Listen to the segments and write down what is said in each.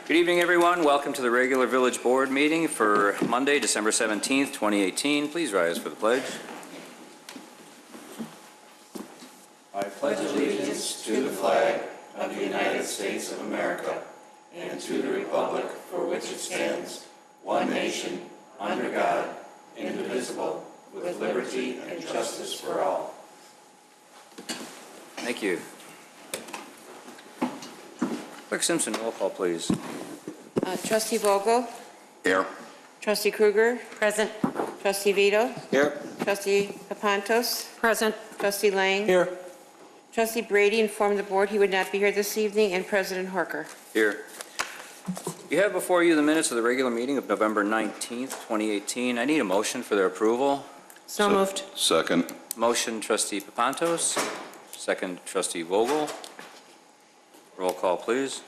Good evening, everyone. Welcome to the regular Village Board meeting for Monday, December 17th, 2018. Please rise for the pledge. I pledge allegiance to the flag of the United States of America and to the republic for which it stands, one nation, under God, indivisible, with liberty and justice for all. Thank you. Clerk Simpson, roll call, please. Trustee Vogel? Here. Trustee Kruger? Present. Trustee Vito? Here. Trustee Papantos? Present. Trustee Lang? Here. Trustee Brady informed the board he would not be here this evening, and President Horker. Here. You have before you the minutes of the regular meeting of November 19th, 2018. I need a motion for their approval. So moved. Second. Motion, Trustee Papantos. Second, Trustee Vogel. Roll call, please.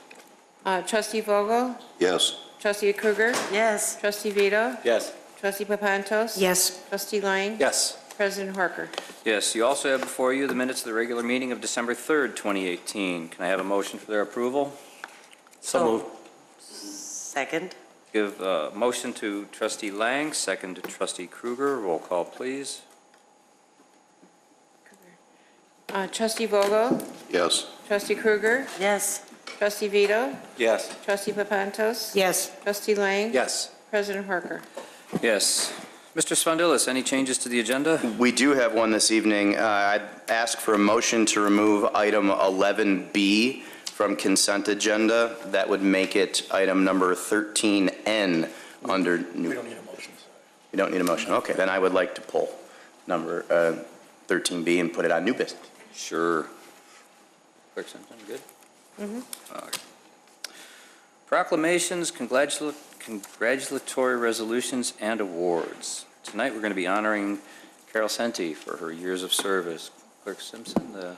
Trustee Vogel? Yes. Trustee Kruger? Yes. Trustee Vito? Yes. Trustee Papantos? Yes. Trustee Lang? Yes. President Horker. Yes, you also have before you the minutes of the regular meeting of December 3rd, 2018. Can I have a motion for their approval? So moved. Second. Give a motion to Trustee Lang, second to Trustee Kruger. Roll call, please. Trustee Vogel? Yes. Trustee Kruger? Yes. Trustee Vito? Yes. Trustee Papantos? Yes. Trustee Lang? Yes. President Horker. Yes. Mr. Spondilis, any changes to the agenda? We do have one this evening. I'd ask for a motion to remove item 11B from consent agenda. That would make it item number 13N under new. We don't need a motion. You don't need a motion. Okay, then I would like to pull number 13B and put it on new business. Sure. Clerk Simpson, good? Mm-hmm. All right. Proclamations, congratulatory resolutions, and awards. Tonight we're going to be honoring Carol Sente for her years of service. Clerk Simpson,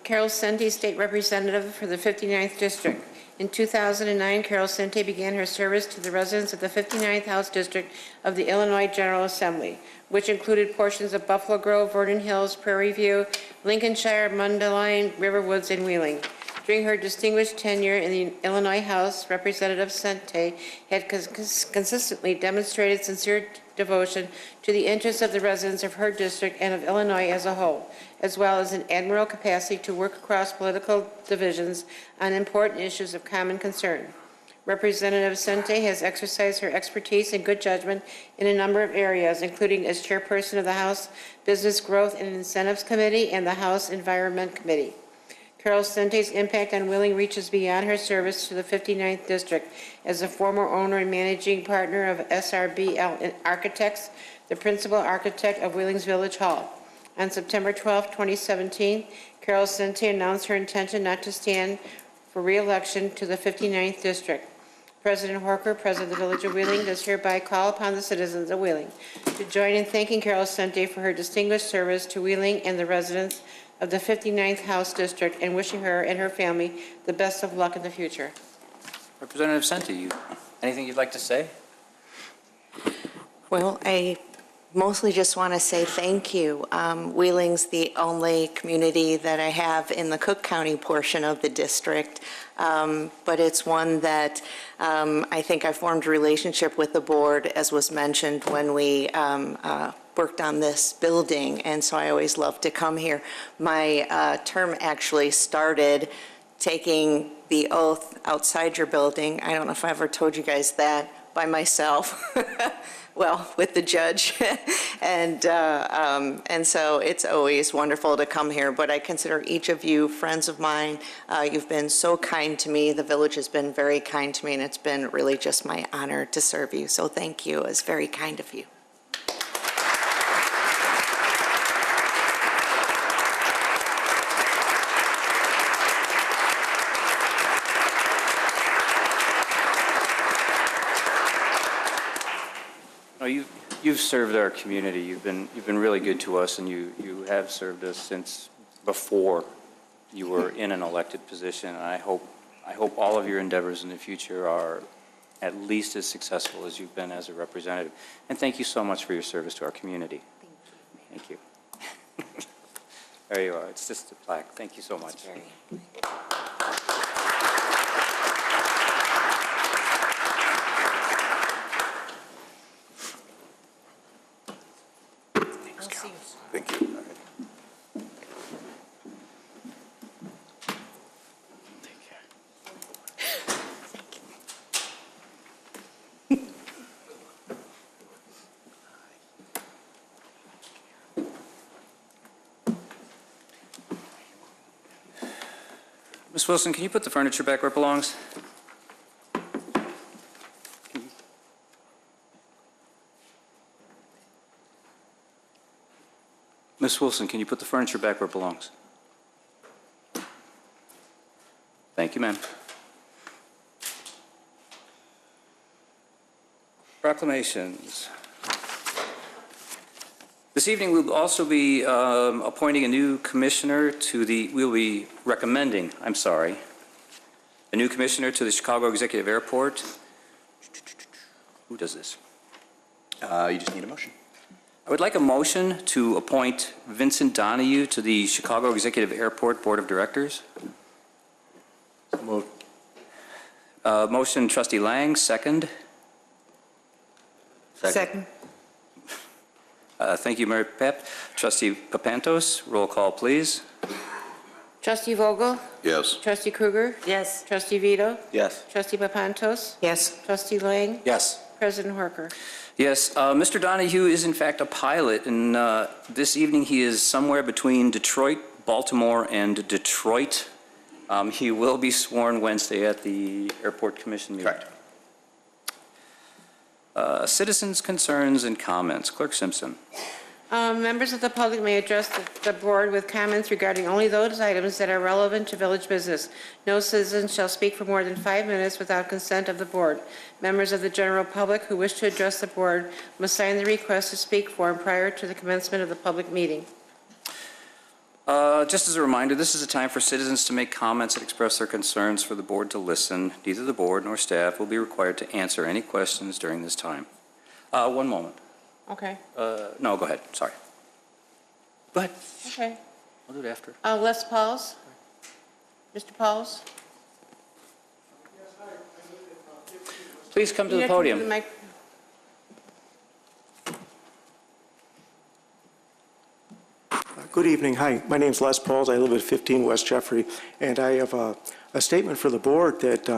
Carol Sente, State Representative for the 59th District. In 2009, Carol Sente began her service to the residents of the 59th House District of the Illinois General Assembly, which included portions of Buffalo Grove, Vernon Hills, Prairie View, Lincolnshire, Mundelein, Riverwoods, and Wheeling. During her distinguished tenure in the Illinois House, Representative Sente had consistently demonstrated sincere devotion to the interests of the residents of her district and of Illinois as a whole, as well as an admirable capacity to work across political divisions on important issues of common concern. Representative Sente has exercised her expertise and good judgment in a number of areas, including as chairperson of the House Business Growth and Incentives Committee and the House Environment Committee. Carol Sente's impact on Wheeling reaches beyond her service to the 59th District. As a former owner and managing partner of SRBL Architects, the principal architect of Wheeling's Village Hall. On September 12, 2017, Carol Sente announced her intention not to stand for re-election to the 59th District. President Horker, President of the Village of Wheeling, does hereby call upon the citizens of Wheeling to join in thanking Carol Sente for her distinguished service to Wheeling and the residents of the 59th House District, and wishing her and her family the best of luck in the future. Representative Sente, anything you'd like to say? Well, I mostly just want to say thank you. Wheeling's the only community that I have in the Cook County portion of the district, but it's one that I think I formed a relationship with the board, as was mentioned when we worked on this building, and so I always love to come here. My term actually started taking the oath outside your building. I don't know if I ever told you guys that, by myself. Well, with the judge, and so it's always wonderful to come here, but I consider each of you friends of mine. You've been so kind to me. The village has been very kind to me, and it's been really just my honor to serve you, so thank you. It's very kind of you. You've served our community. You've been really good to us, and you have served us since before you were in an elected position. And I hope all of your endeavors in the future are at least as successful as you've been as a representative. And thank you so much for your service to our community. Thank you. There you are. It's just a plaque. Thank you so much. Thank you. Ms. Wilson, can you put the furniture back where it belongs? Ms. Wilson, can you put the furniture back where it belongs? Thank you, ma'am. Proclamations. This evening, we'll also be appointing a new commissioner to the, we'll be recommending, I'm sorry, a new commissioner to the Chicago Executive Airport. Who does this? You just need a motion. I would like a motion to appoint Vincent Donahue to the Chicago Executive Airport Board of Directors. Moved. Motion, Trustee Lang, second. Second. Thank you, Mary Pep. Trustee Papantos, roll call, please. Trustee Vogel? Yes. Trustee Kruger? Yes. Trustee Vito? Yes. Trustee Papantos? Yes. Trustee Lang? Yes. President Horker? Yes, Mr. Donahue is in fact a pilot, and this evening he is somewhere between Detroit, Baltimore, and Detroit. He will be sworn Wednesday at the Airport Commission meeting. Correct. Citizens' concerns and comments. Clerk Simpson. Members of the public may address the board with comments regarding only those items that are relevant to village business. No citizen shall speak for more than 5 minutes without consent of the board. Members of the general public who wish to address the board must sign the request to speak form prior to the commencement of the public meeting. Just as a reminder, this is a time for citizens to make comments and express their concerns for the board to listen. Neither the board nor staff will be required to answer any questions during this time. One moment. Okay. No, go ahead. Sorry. Go ahead. Okay. I'll do it after. Les Pauls? Mr. Pauls? Please come to You the have to do podium. the mic- Good evening. Hi, my name's Les Pauls. I live at 15 West Jeffrey, and I have a statement for the board that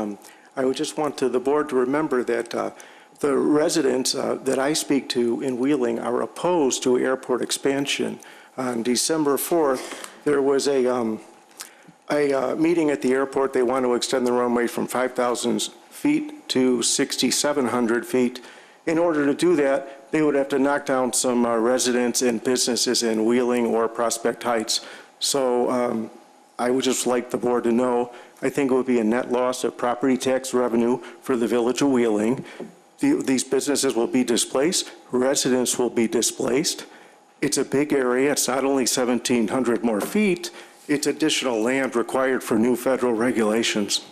I would just want the board to remember that the residents that I speak to in Wheeling are opposed to airport expansion. On December 4th, there was a meeting at the airport. They want to extend the runway from 5,000 feet to 6,700 feet. In order to do that, they would have to knock down some residents and businesses in Wheeling or Prospect Heights. So I would just like the board to know, I think it would be a net loss of property tax revenue for the village of Wheeling. These businesses will be displaced, residents will be displaced. It's a big area. It's not only 1,700 more feet, it's additional land required for new federal regulations.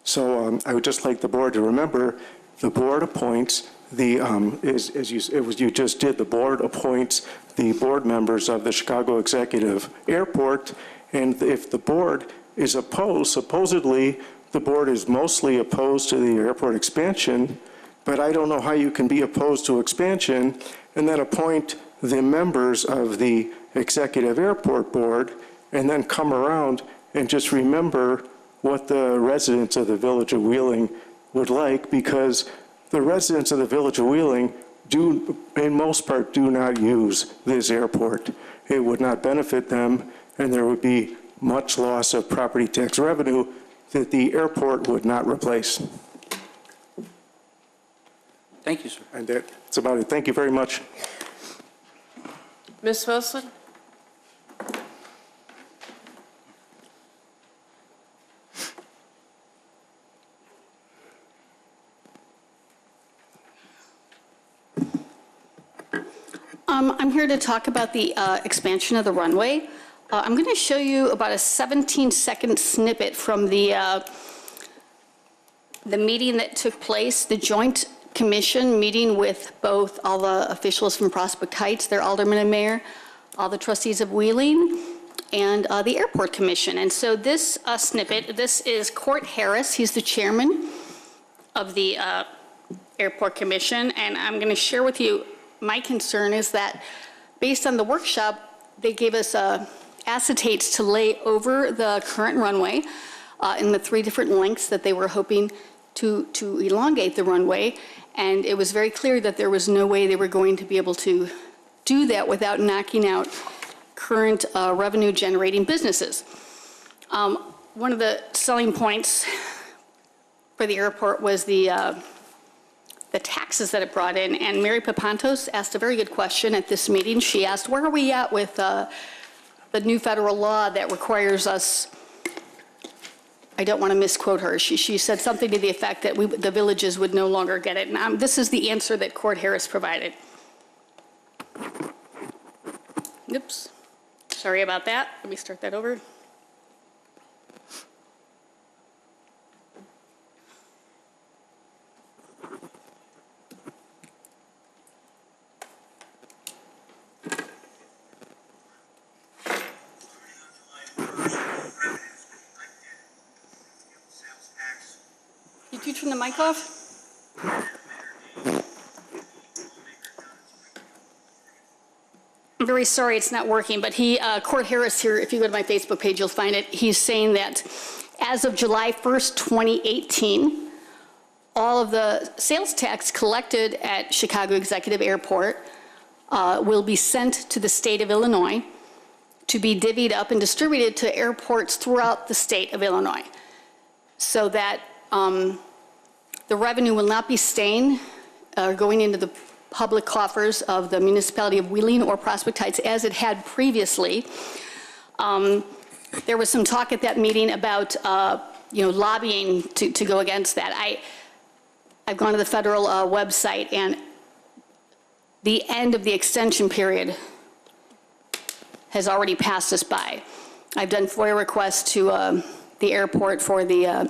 So I would just like the board to remember, the board appoints the, as you just did, the board appoints the board members of the Chicago Executive Airport, and if the board is opposed, supposedly the board is mostly opposed to the airport expansion, but I don't know how you can be opposed to expansion and then appoint the members of the Executive Airport Board and then come around and just remember what the residents of the village of Wheeling would like, because the residents of the village of Wheeling do, in most part, do not use this airport. It would not benefit them, and there would be much loss of property tax revenue that the airport would not replace. Thank you, sir. And that's about it. Thank you very much. Ms. Wilson? I'm here to talk about the expansion of the runway. I'm going to show you about a 17-second snippet from the meeting that took place, the joint commission meeting with both all the officials from Prospect Heights, their alderman and mayor, all the trustees of Wheeling, and the airport commission. And so this snippet, this is Court Harris. He's the chairman of the airport commission, and I'm going to share with you my concern is that based on the workshop, they gave us acetates to lay over the current runway in the 3 different lengths that they were hoping to elongate the runway. And it was very clear that there was no way they were going to be able to do that without knocking out current revenue-generating businesses. One of the selling points for the airport was the taxes that it brought in. And Mary Papantos asked a very good question at this meeting. She asked, where are we at with the new federal law that requires us, I don't want to misquote her, she said something to the effect that the villages would no longer get it. And this is the answer that Court Harris provided. Oops, sorry about that. Let me start that over. Did you turn the mic off? I'm very sorry it's not working, but Court Harris here, if you go to my Facebook page, you'll find it. He's saying that as of July 1st, 2018, all of the sales tax collected at Chicago Executive Airport will be sent to the state of Illinois to be divvied up and distributed to airports throughout the state of Illinois, so that the revenue will not be staying going into the public coffers of the municipality of Wheeling or Prospect Heights as it had previously. There was some talk at that meeting about lobbying to go against that. I've gone to the federal website, and the end of the extension period has already passed us by. I've done FOIA requests to the airport for the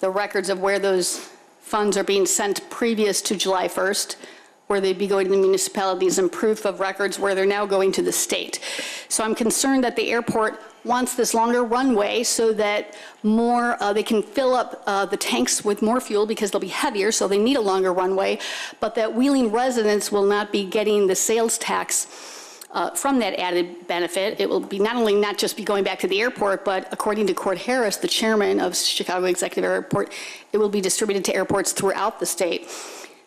records of where those funds are being sent previous to July 1st, where they'd be going to the municipalities, and proof of records where they're now going to the state. So I'm concerned that the airport wants this longer runway so that more, they can fill up the tanks with more fuel because they'll be heavier, so they need a longer runway, but that Wheeling residents will not be getting the sales tax from that added benefit. It will be not just be going back to the airport, but according to Court Harris, the chairman of Chicago Executive Airport, it will be distributed to airports throughout the state.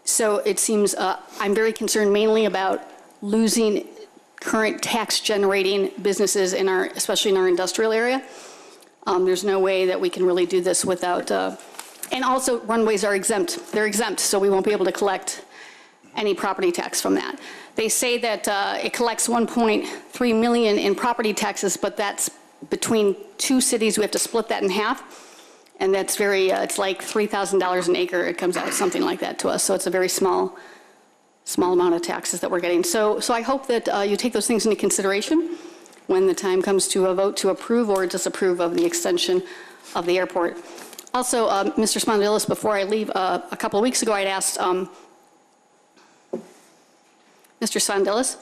So it seems, I'm very concerned mainly about losing current tax-generating businesses especially in our industrial area. There's no way that we can really do this without, and also runways are exempt. They're exempt, so we won't be able to collect any property tax from that. They say that it collects $1.3 million in property taxes, but that's between 2 cities. We have to split that in half. And that's it's like $3,000 an acre. It comes out something like that to us. So it's a very small amount of taxes that we're getting. So I hope that you take those things into consideration when the time comes to a vote to approve or disapprove of the extension of the airport. Also, Mr. Spondilis, before I leave, a couple of weeks ago, I'd asked Mr. Spondilis.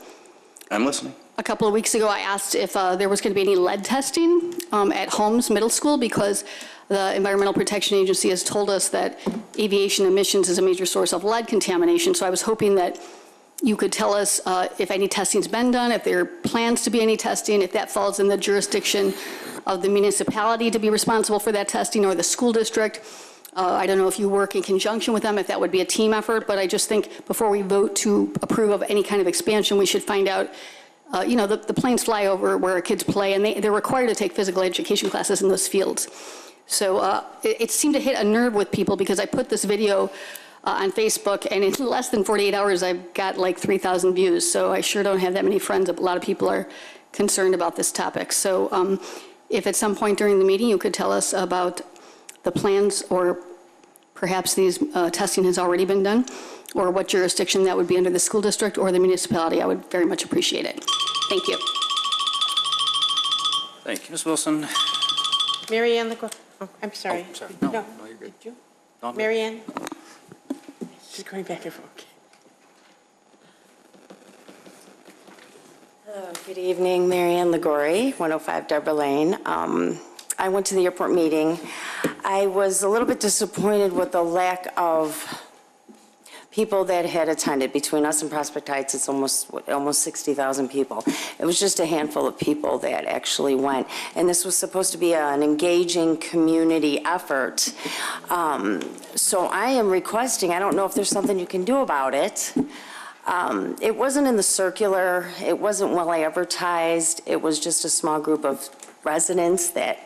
I'm listening. A couple of weeks ago, I asked if there was going to be any lead testing at Holmes Middle School, because the Environmental Protection Agency has told us that aviation emissions is a major source of lead contamination. So I was hoping that you could tell us if any testing's been done, if there are plans to be any testing, if that falls in the jurisdiction of the municipality to be responsible for that testing, or the school district. I don't know if you work in conjunction with them, if that would be a team effort, but I just think before we vote to approve of any kind of expansion, we should find out, the planes fly over where our kids play, and they're required to take physical education classes in those fields. So it seemed to hit a nerve with people, because I put this video on Facebook, and in less than 48 hours, I've got like 3,000 views. So I sure don't have that many friends. A lot of people are concerned about this topic. So if at some point during the meeting you could tell us about the plans, or perhaps these testing has already been done, or what jurisdiction that would be under, the school district or the municipality, I would very much appreciate it. Thank you. Thank you, Ms. Wilson. Mary Ann, I'm sorry. Oh, sorry. No, you're good. Did you? No, I'm good. Mary Ann? She's going back and forth. Hello, good evening. Mary Ann Ligori, 105 Deborah Lane. I went to the airport meeting. I was a little bit disappointed with the lack of people that had attended. Between us and Prospect Heights, it's almost 60,000 people. It was just a handful of people that actually went. And this was supposed to be an engaging community effort. So I am requesting, I don't know if there's something you can do about it. It wasn't in the circular. It wasn't well advertised. It was just a small group of residents that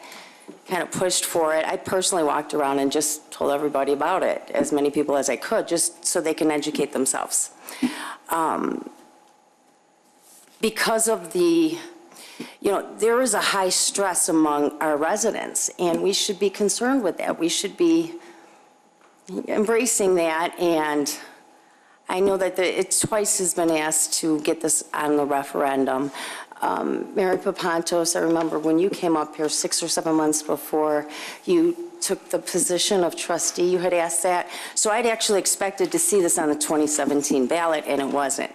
kind of pushed for it. I personally walked around and just told everybody about it, as many people as I could, just so they can educate themselves. Because of the, there is a high stress among our residents, and we should be concerned with that. We should be embracing that, and I know that it twice has been asked to get this on the referendum. Mary Papantos, I remember when you came up here 6 or 7 months before you took the position of trustee, you had asked that. So I'd actually expected to see this on the 2017 ballot, and it wasn't.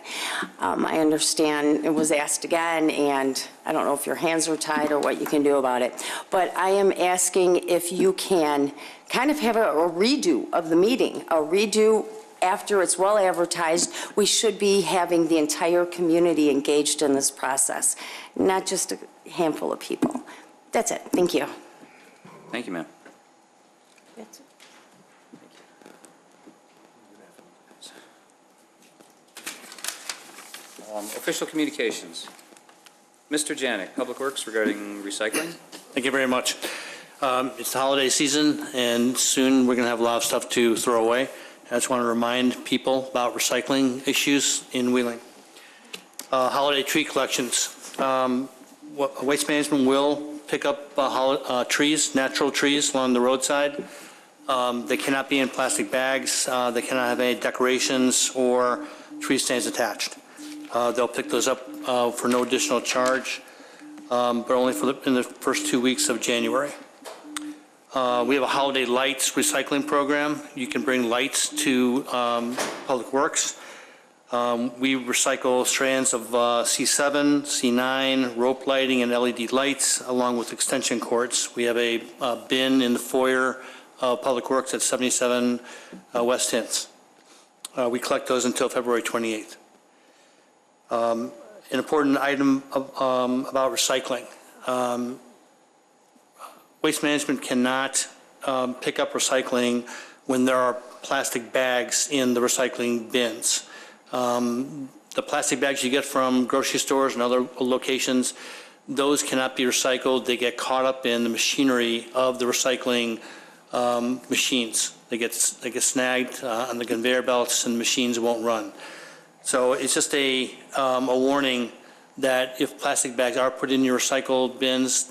I understand it was asked again, and I don't know if your hands are tied or what you can do about it. But I am asking if you can kind of have a redo of the meeting, a redo. After it's well advertised, we should be having the entire community engaged in this process, not just a handful of people. That's it. Thank you. Thank you, ma'am. That's it. Official communications. Mr. Janik, Public Works regarding recycling. Thank you very much. It's the holiday season, and soon we're going to have a lot of stuff to throw away. I just want to remind people about recycling issues in Wheeling. Holiday tree collections. Waste Management will pick up trees, natural trees along the roadside. They cannot be in plastic bags. They cannot have any decorations or tree stands attached. They'll pick those up for no additional charge, but only in the first 2 weeks of January. We have a holiday lights recycling program. You can bring lights to Public Works. We recycle strands of C7, C9, rope lighting, and LED lights, along with extension cords. We have a bin in the foyer of Public Works at 77 West Hints. We collect those until February 28th. An important item about recycling. Waste Management cannot pick up recycling when there are plastic bags in the recycling bins. The plastic bags you get from grocery stores and other locations, those cannot be recycled. They get caught up in the machinery of the recycling machines. They get snagged on the conveyor belts, and the machines won't run. So it's just a warning that if plastic bags are put in your recycled bins,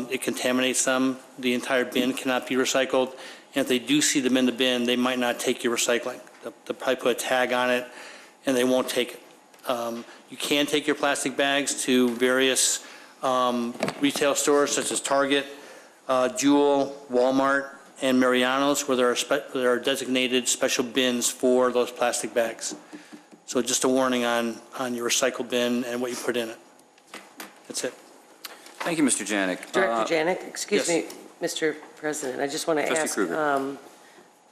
it contaminates them. The entire bin cannot be recycled. And if they do see them in the bin, they might not take your recycling. They'll probably put a tag on it, and they won't take it. You can take your plastic bags to various retail stores such as Target, Jewel, Walmart, and Mariano's, where there are designated special bins for those plastic bags. So just a warning on your recycle bin and what you put in it. That's it. Thank you, Mr. Janik. Director Janik, excuse yes. me, Mr. President, I just want to Trustee ask, Kruger.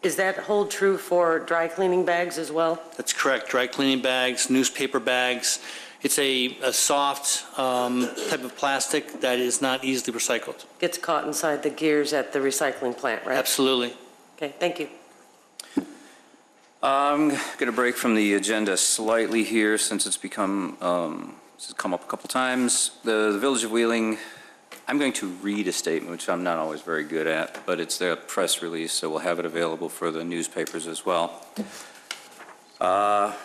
is that hold true for dry cleaning bags as well? That's correct. Dry cleaning bags, newspaper bags. It's a soft type of plastic that is not easily recycled. Gets caught inside the gears at the recycling plant, right? Absolutely. Okay, thank you. I'm going to break from the agenda slightly here since it's become, this has come up a couple times. The Village of Wheeling, I'm going to read a statement, which I'm not always very good at, but it's their press release, so we'll have it available for the newspapers as well. At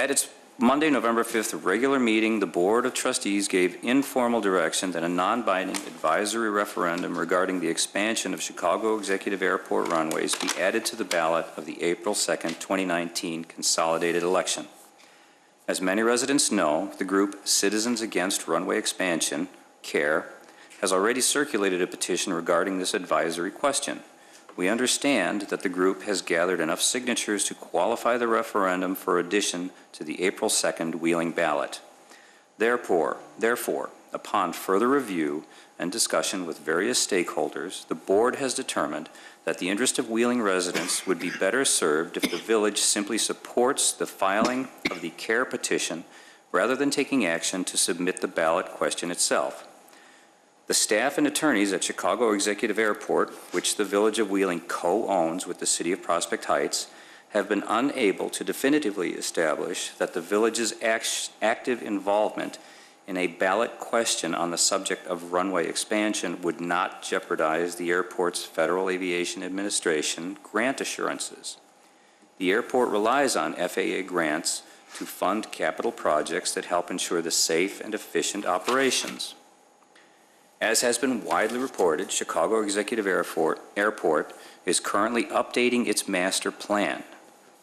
its Monday, November 5th regular meeting, the Board of Trustees gave informal direction that a non-binding advisory referendum regarding the expansion of Chicago Executive Airport runways be added to the ballot of the April 2nd, 2019 consolidated election. As many residents know, the group Citizens Against Runway Expansion, CARE, has already circulated a petition regarding this advisory question. We understand that the group has gathered enough signatures to qualify the referendum for addition to the April 2nd Wheeling ballot. Therefore, upon further review and discussion with various stakeholders, the board has determined that the interest of Wheeling residents would be better served if the village simply supports the filing of the care petition rather than taking action to submit the ballot question itself. The staff and attorneys at Chicago Executive Airport, which the Village of Wheeling co-owns with the City of Prospect Heights, have been unable to definitively establish that the village's active involvement in a ballot question on the subject of runway expansion would not jeopardize the airport's Federal Aviation Administration grant assurances. The airport relies on FAA grants to fund capital projects that help ensure the safe and efficient operations. As has been widely reported, Chicago Executive Airport is currently updating its master plan,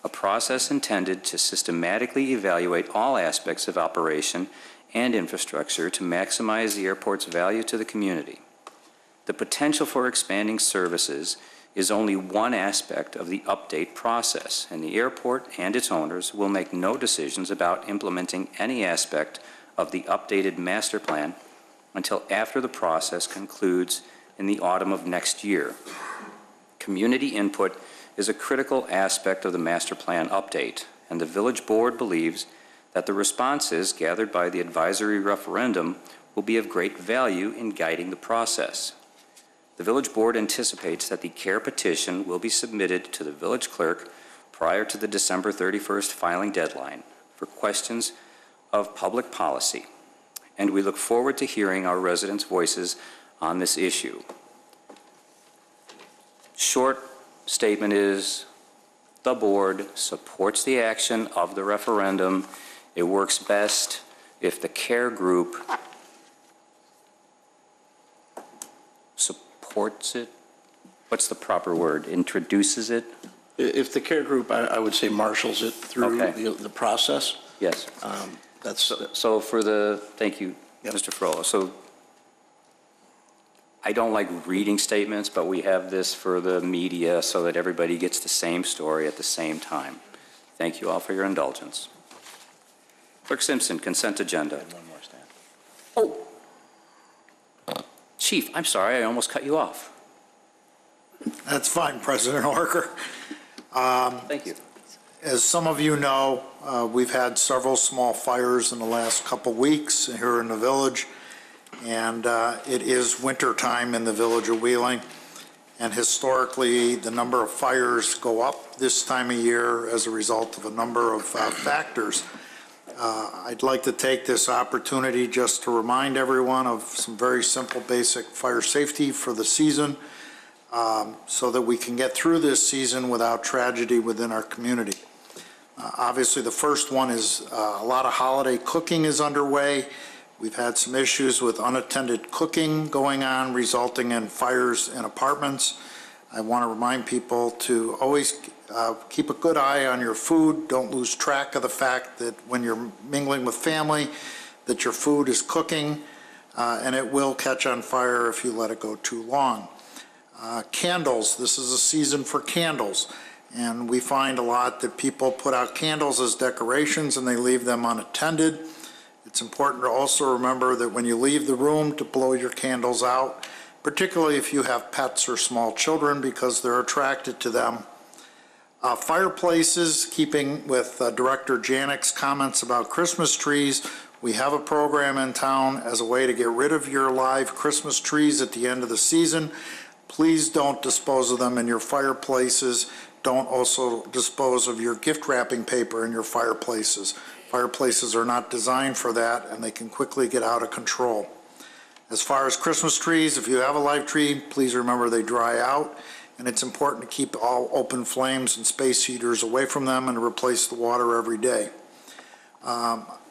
a process intended to systematically evaluate all aspects of operation and infrastructure to maximize the airport's value to the community. The potential for expanding services is only one aspect of the update process, and the airport and its owners will make no decisions about implementing any aspect of the updated master plan until after the process concludes in the autumn of next year. Community input is a critical aspect of the master plan update, and the village board believes that the responses gathered by the advisory referendum will be of great value in guiding the process. The village board anticipates that the care petition will be submitted to the village clerk prior to the December 31st filing deadline for questions of public policy, and we look forward to hearing our residents' voices on this issue. Short statement is the board supports the action of the referendum. It works best if the care group supports it. What's the proper word? Introduces it? If the care group, I would say marshals it through the process. Yes. That's So for the, thank you, Yep. Mr. Frola. So I don't like reading statements, but we have this for the media so that everybody gets the same story at the same time. Thank you all for your indulgence. Clerk Simpson, consent agenda. One more, Stan. Oh, Chief, I'm sorry, I almost cut you off. That's fine, President Orker. Thank you. As some of you know, we've had several small fires in the last couple weeks here in the village, and it is winter time in the village of Wheeling, and historically the number of fires go up this time of year as a result of a number of factors. I'd like to take this opportunity just to remind everyone of some very simple basic fire safety for the season, so that we can get through this season without tragedy within our community. Obviously, the first one is a lot of holiday cooking is underway. We've had some issues with unattended cooking going on, resulting in fires in apartments. I want to remind people to always keep a good eye on your food. Don't lose track of the fact that when you're mingling with family, that your food is cooking, and it will catch on fire if you let it go too long. Candles, this is a season for candles. And we find a lot that people put out candles as decorations and they leave them unattended. It's important to also remember that when you leave the room to blow your candles out, particularly if you have pets or small children, because they're attracted to them. Fireplaces, keeping with Director Janik's comments about Christmas trees, we have a program in town as a way to get rid of your live Christmas trees at the end of the season. Please don't dispose of them in your fireplaces. Don't also dispose of your gift wrapping paper in your fireplaces. Fireplaces are not designed for that, and they can quickly get out of control. As far as Christmas trees, if you have a live tree, please remember they dry out, and it's important to keep all open flames and space heaters away from them and to replace the water every day.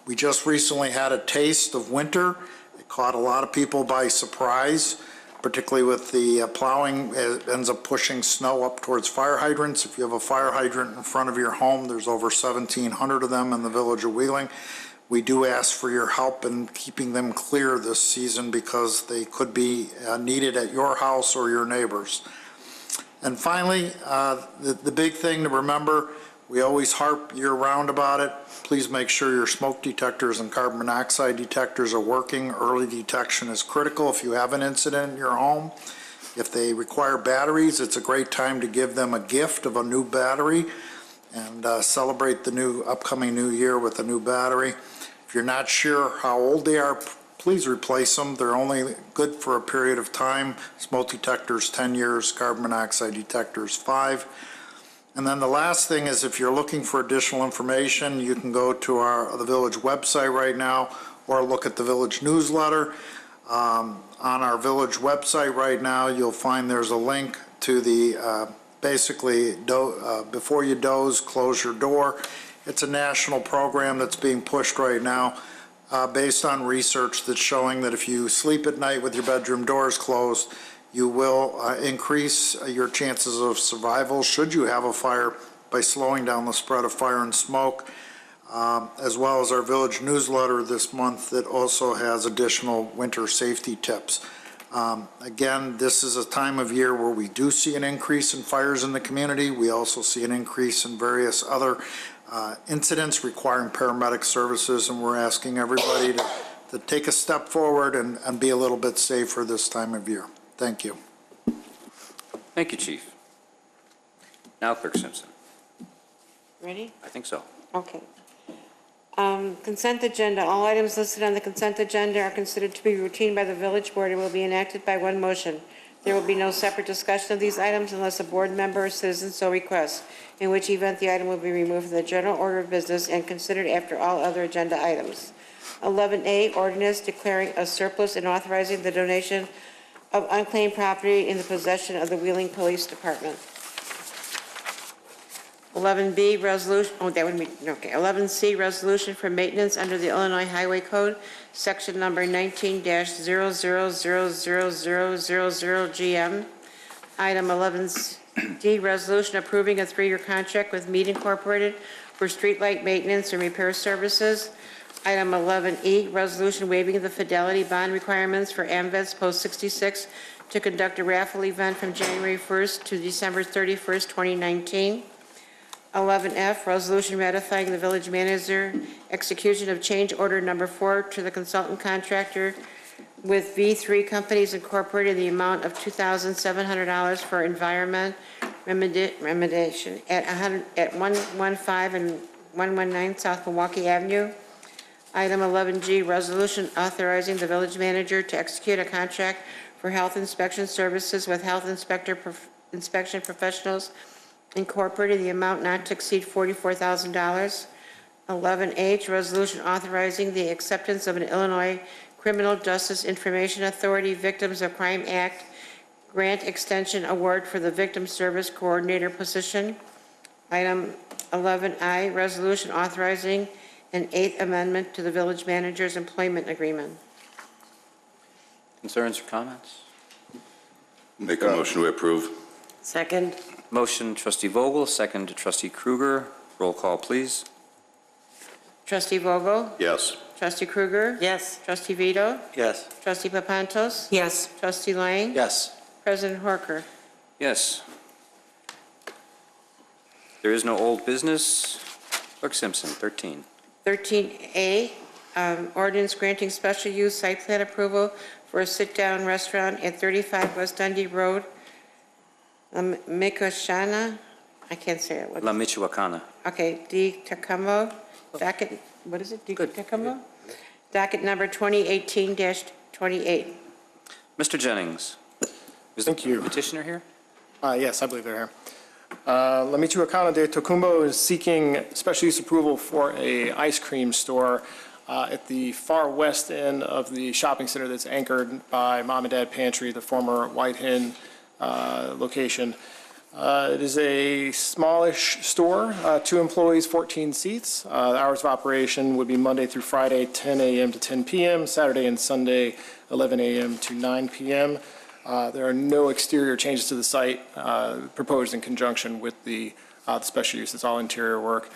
We just recently had a taste of winter. It caught a lot of people by surprise, particularly with the plowing. It ends up pushing snow up towards fire hydrants. If you have a fire hydrant in front of your home, there's over 1,700 of them in the village of Wheeling. We do ask for your help in keeping them clear this season because they could be needed at your house or your neighbors. And finally, the big thing to remember, We always harp year-round about it. Please make sure your smoke detectors and carbon monoxide detectors are working. Early detection is critical if you have an incident in your home. If they require batteries, it's a great time to give them a gift of a new battery and celebrate the upcoming new year with a new battery. If you're not sure how old they are, please replace them. They're only good for a period of time. Smoke detectors, 10 years, carbon monoxide detectors, 5. And then the last thing is, if you're looking for additional information, you can go to the village website right now or look at the village newsletter. On our village website right now, you'll find there's a link to the basically before you doze, close your door. It's a national program that's being pushed right now based on research that's showing that if you sleep at night with your bedroom doors closed, you will increase your chances of survival should you have a fire by slowing down the spread of fire and smoke, as well as our village newsletter this month that also has additional winter safety tips. Again, this is a time of year where we do see an increase in fires in the community. We also see an increase in various other incidents requiring paramedic services, and we're asking everybody to take a step forward and be a little bit safer this time of year. Thank you. Thank you, Chief. Now, Clerk Simpson. Ready? I think so. Okay. Consent agenda. All items listed on the consent agenda are considered to be routine by the village board and will be enacted by one motion. There will be no separate discussion of these items unless a board member or citizen so requests, in which event the item will be removed from the general order of business and considered after all other agenda items. 11A, ordinance declaring a surplus and authorizing the donation of unclaimed property in the possession of the Wheeling Police Department. 11B, resolution, that would be, okay. 11C, resolution for maintenance under the Illinois Highway Code, section number 19-00000000GM. Item 11D, resolution approving a 3-year contract with Mead Incorporated for streetlight maintenance and repair services. Item 11E, resolution waiving the fidelity bond requirements for AMVETS Post 66 to conduct a raffle event from January 1st to December 31st, 2019. 11F, resolution ratifying the village manager execution of change order number 4 to the consultant contractor with V3 Companies Incorporated, the amount of $2,700 for environment remediation at 115 and 119 South Milwaukee Avenue. Item 11G, resolution authorizing the village manager to execute a contract for health inspection services with Health Inspection Professionals Incorporated, the amount not to exceed $44,000. 11H, resolution authorizing the acceptance of an Illinois Criminal Justice Information Authority Victims of Crime Act grant extension award for the Victim Service Coordinator position. Item 11I, resolution authorizing an 8th amendment to the village manager's employment agreement. Concerns or comments? Make a motion to approve. Second. Motion, Trustee Vogel, second to Trustee Kruger. Roll call, please. Trustee Vogel? Yes. Trustee Kruger? Yes. Trustee Vito? Yes. Trustee Papantos? Yes. Trustee Lang? Yes. President Horker? Yes. There is no old business. Clerk Simpson, 13. 13A, ordinance granting special use site plan approval for a sit-down restaurant at 35 West Dundee Road, Michoacana, I can't say it. La Michoacana. Okay, Tocumbo, docket, what is it? Tocumbo? Docket number 2018-28. Mr. Jennings, is Thank you. the petitioner here? Yes, I believe they're here. La Michoacana de Tocumbo is seeking special use approval for a ice cream store at the far west end of the shopping center that's anchored by Mom and Dad Pantry, the former White Hen location. It is a smallish store, 2 employees, 14 seats. The hours of operation would be Monday through Friday, 10 a.m. to 10 p.m., Saturday and Sunday, 11 a.m. to 9 p.m. There are no exterior changes to the site proposed in conjunction with the special use. It's all interior work.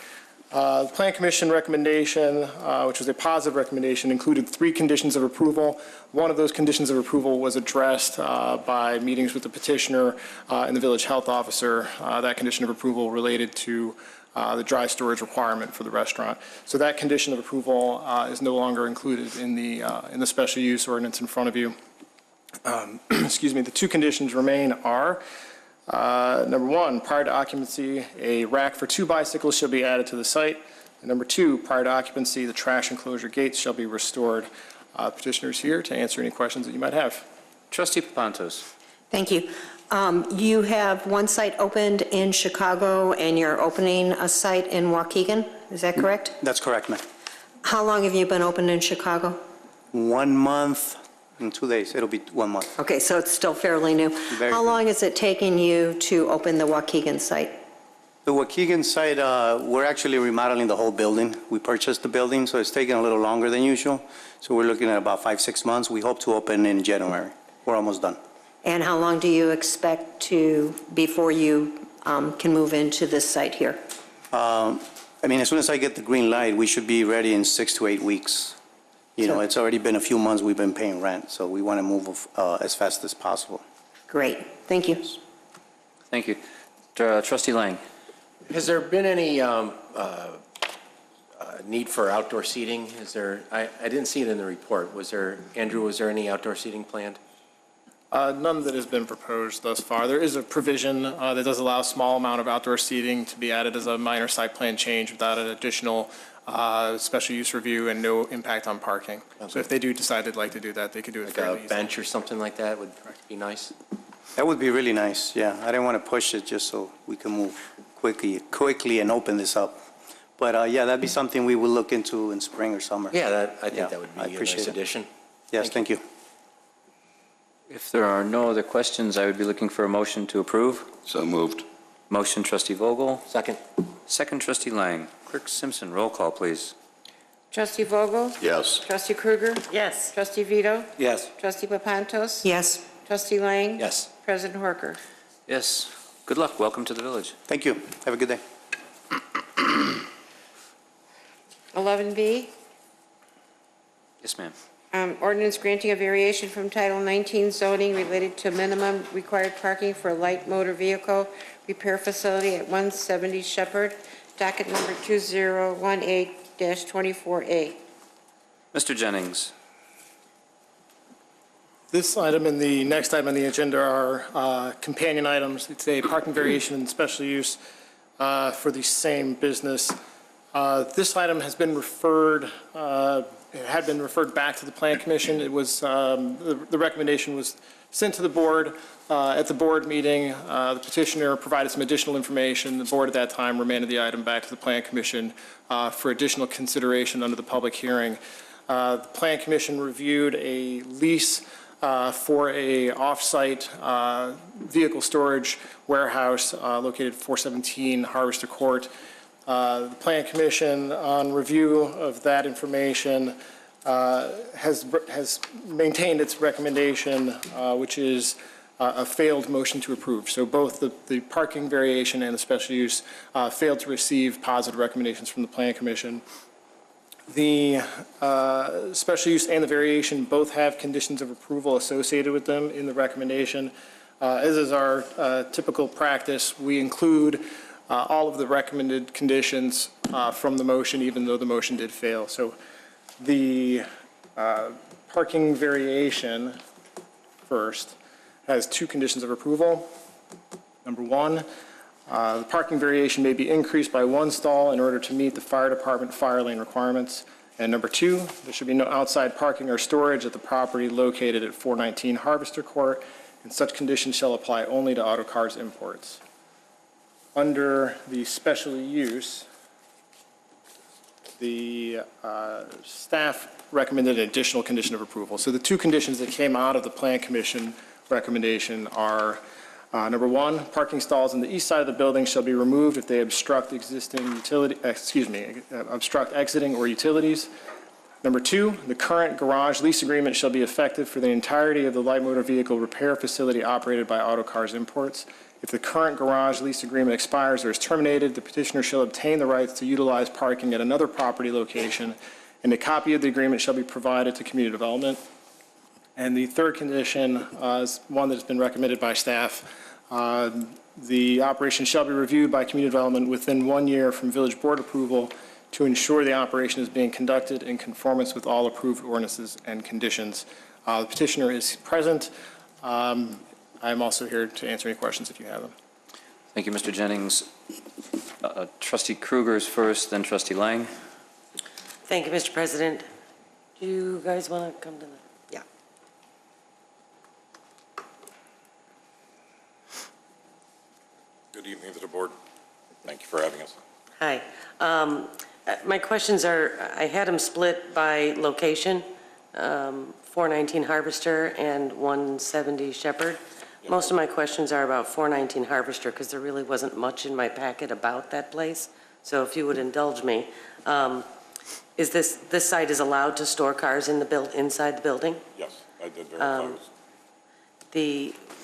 The Plan Commission recommendation, which was a positive recommendation, included 3 conditions of approval. One of those conditions of approval was addressed by meetings with the petitioner and the village health officer. That condition of approval related to the dry storage requirement for the restaurant. So that condition of approval is no longer included in the special use ordinance in front of you. Excuse me, the 2 conditions remain are, number 1, prior to occupancy, a rack for 2 bicycles shall be added to the site. And number 2, prior to occupancy, the trash enclosure gates shall be restored. Petitioner is here to answer any questions that you might have. Trustee Papantos. Thank you. You have one site opened in Chicago, and you're opening a site in Waukegan, is that correct? That's correct, ma'am. How long have you been open in Chicago? 1 month and 2 days. It'll be 1 month. Okay, so it's still fairly new. Very How new. long is it taking you to open the Waukegan site? The Waukegan site, we're actually remodeling the whole building. We purchased the building, so it's taking a little longer than usual. So we're looking at about 5-6 months. We hope to open in January. We're almost done. And how long do you expect before you can move into this site here? I mean, as soon as I get the green light, we should be ready in 6 to 8 weeks. You know, it's already been a few months we've been paying rent, so we want to move as fast as possible. Great, thank you. Thank you. Trustee Lang. Has there been any need for outdoor seating? I didn't see it in the report. Andrew, was there any outdoor seating planned? None that has been proposed thus far. There is a provision that does allow a small amount of outdoor seating to be added as a minor site plan change without an additional special use review and no impact on parking. Okay. So if they do decide they'd like to do that, they could do it fairly easily. Like a bench or something like that would be nice? That would be really nice, yeah. I didn't want to push it just so we can move quickly and open this up. But yeah, that'd be something we will look into in spring or summer. Yeah, I think that would be a nice addition. Yes, thank you. If there are no other questions, I would be looking for a motion to approve. So moved. Motion, Trustee Vogel. Second. Second, Trustee Lang. Clerk Simpson, roll call, please. Trustee Vogel? Yes. Trustee Krueger? Yes. Trustee Vito? Yes. Trustee Papantos? Yes. Trustee Lang? Yes. President Horker? Yes. Good luck. Welcome to the village. Thank you. Have a good day. 11B, Yes, ma'am. ordinance granting a variation from Title 19 zoning related to minimum required parking for a light motor vehicle repair facility at 170 Shepard, docket number 2018-24A. Mr. Jennings. This item and the next item on the agenda are companion items. It's a parking variation and special use for the same business. This item has been referred, it had been referred back to the Plan Commission. It was, the recommendation was sent to the board. At the board meeting, the petitioner provided some additional information. The board at that time remanded the item back to the Plan Commission for additional consideration under the public hearing. The Plan Commission reviewed a lease for a off-site vehicle storage warehouse located at 417 Harvester Court. The Plan Commission, on review of that information, has maintained its recommendation, which is a failed motion to approve. So both the parking variation and the special use failed to receive positive recommendations from the Plan Commission. The special use and the variation both have conditions of approval associated with them in the recommendation. As is our typical practice, we include all of the recommended conditions from the motion, even though the motion did fail. So the parking variation first has 2 conditions of approval. Number 1, the parking variation may be increased by 1 stall in order to meet the fire department fire lane requirements. And number 2, there should be no outside parking or storage at the property located at 419 Harvester Court, and such conditions shall apply only to auto cars imports. Under the special use, the staff recommended an additional condition of approval. So the 2 conditions that came out of the Plan Commission recommendation are, number 1, parking stalls on the east side of the building shall be removed if they obstruct existing obstruct exiting or utilities. Number 2, the current garage lease agreement shall be effective for the entirety of the light motor vehicle repair facility operated by Auto Cars Imports. If the current garage lease agreement expires or is terminated, the petitioner shall obtain the rights to utilize parking at another property location, and a copy of the agreement shall be provided to community development. And the third condition is one that has been recommended by staff. The operation shall be reviewed by community development within 1 year from village board approval to ensure the operation is being conducted in conformance with all approved ordinances and conditions. The petitioner is present. I'm also here to answer any questions if you have them. Thank you, Mr. Jennings. Trustee Kruger is first, then Trustee Lang. Thank you, Mr. President. Do you guys want to come to the... Yeah. Good evening to the board. Thank you for having us. Hi. My questions are, I had them split by location, 419 Harvester and 170 Shepard. Most of my questions are about 419 Harvester because there really wasn't much in my packet about that place. So if you would indulge me, is this site is allowed to store cars in the inside the building? Yes, I did verify.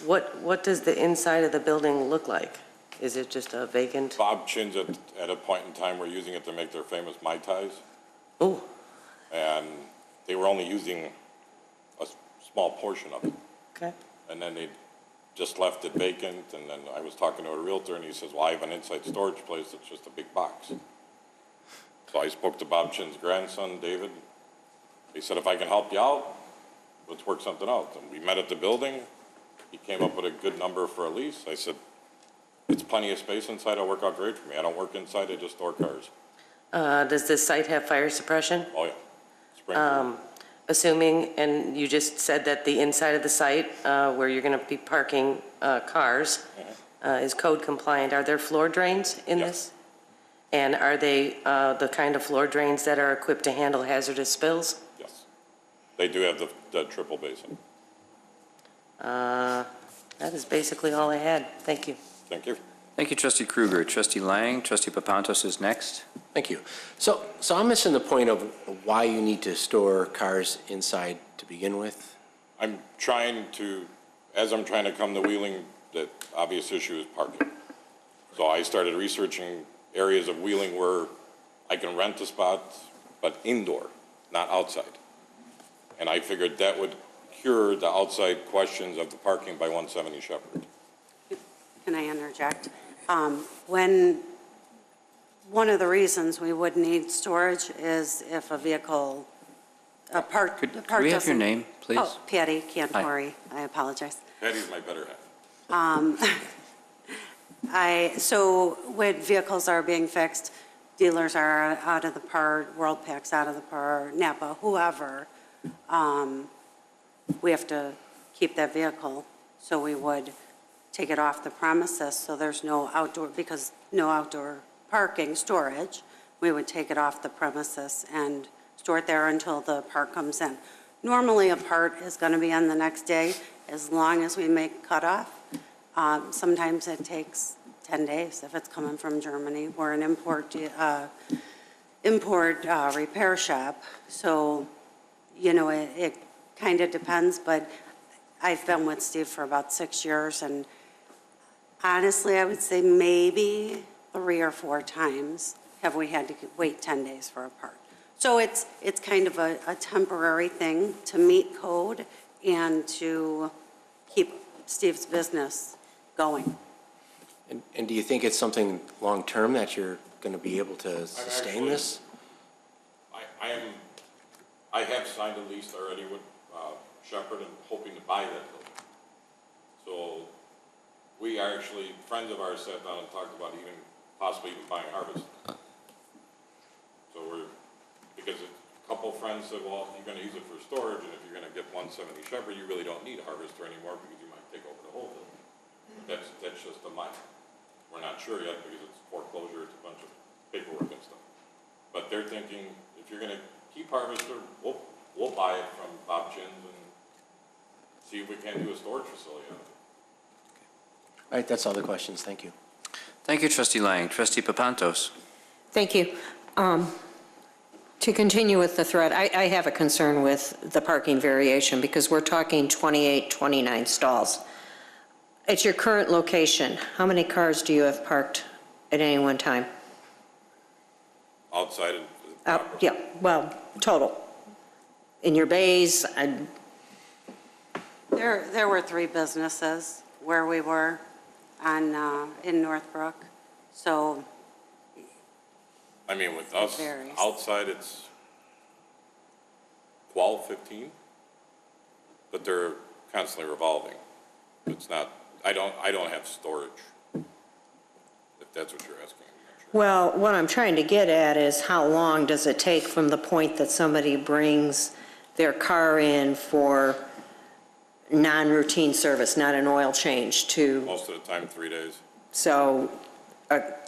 What does the inside of the building look like? Is it just a vacant? Bob Chins at a point in time were using it to make their famous Mai Tais. Oh. And they were only using a small portion of it. Okay. And then they just left it vacant, and then I was talking to a realtor, and he says, well, I have an inside storage place that's just a big box. So I spoke to Bob Chin's grandson, David. He said, if I can help you out, let's work something out. And we met at the building. He came up with a good number for a lease. I said, it's plenty of space inside. It'll work out great for me. I don't work inside. I just store cars. Does this site have fire suppression? Oh, yeah. Sprinkler. Assuming, and you just said that the inside of the site where you're going to be parking cars is code compliant. Are there floor drains in this? And are they the kind of floor drains that are equipped to handle hazardous spills? Yes. They do have the triple basin. That is basically all I had. Thank you. Thank you. Thank you, Trustee Kruger. Trustee Lang, Trustee Papantos is next. Thank you. So I'm missing the point of why you need to store cars inside to begin with. I'm trying to, as I'm trying to come to Wheeling, the obvious issue is parking. So I started researching areas of Wheeling where I can rent a spot, but indoor, not outside. And I figured that would cure the outside questions of the parking by 170 Shepard. Can I interject? One of the reasons we would need storage is if a vehicle, Could we have your name, please? Oh, Patty Cantori. I apologize. Patty's my better half. So when vehicles are being fixed, dealers are out of the part, World Pac's out of the part, Napa, whoever, we have to keep that vehicle. So we would take it off the premises so there's no outdoor, because no outdoor parking storage, we would take it off the premises and store it there until the part comes in. Normally a part is going to be in the next day as long as we make cutoff. Sometimes it takes 10 days if it's coming from Germany. We're an import repair shop, so it kind of depends, but I've been with Steve for about 6 years, and honestly, I would say maybe 3 or 4 times have we had to wait 10 days for a part. So it's kind of a temporary thing to meet code and to keep Steve's business going. And do you think it's something long-term that you're going to be able to sustain this? I have signed a lease already with Shepard and hoping to buy that building. So we are actually, friends of ours sat down and talked about possibly even buying Harvest. So because a couple friends said, well, if you're going to use it for storage and if you're going to get 170 Shepard, you really don't need a Harvester anymore because you might take over the whole building. That's just a minor. We're not sure yet because it's foreclosure, it's a bunch of paperwork and stuff. But they're thinking, if you're going to keep Harvester, we'll buy it from Bob Chins and see if we can do a storage facility out of it. All right, that's all the questions. Thank you. Thank you, Trustee Lang. Trustee Papantos. Thank you. To continue with the thread, I have a concern with the parking variation because we're talking 28, 29 stalls. At your current location, how many cars do you have parked at any one time? Outside of the property. Yeah, well, total. In your bays, There were 3 businesses where we were in Northbrook, so I mean, with us, varies. outside it's 12, 15, but they're constantly revolving. It's not, I don't have storage, if that's what you're asking. well, what I'm trying to get at is how long does it take from the point that somebody brings their car in for non-routine service, not an oil change, to, Most of the time, 3 days. so